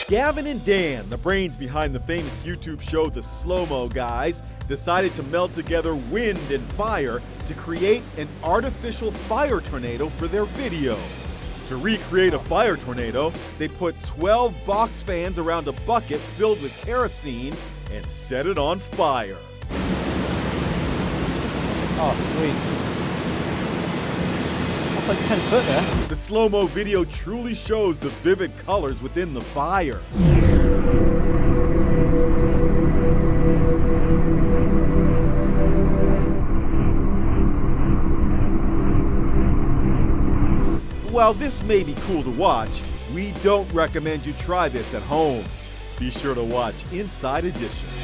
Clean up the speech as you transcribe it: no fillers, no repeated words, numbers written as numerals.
Gavin and Dan, the brains behind the famous YouTube show The Slow-Mo Guys, decided to meld together wind and fire to create an artificial fire tornado for their video. To recreate a fire tornado, they put 12 box fans around a bucket filled with kerosene and set it on fire. Oh, sweet. That's like 10 foot there. The slow-mo video truly shows the vivid colors within the fire. While this may be cool to watch, we don't recommend you try this at home. Be sure to watch Inside Edition.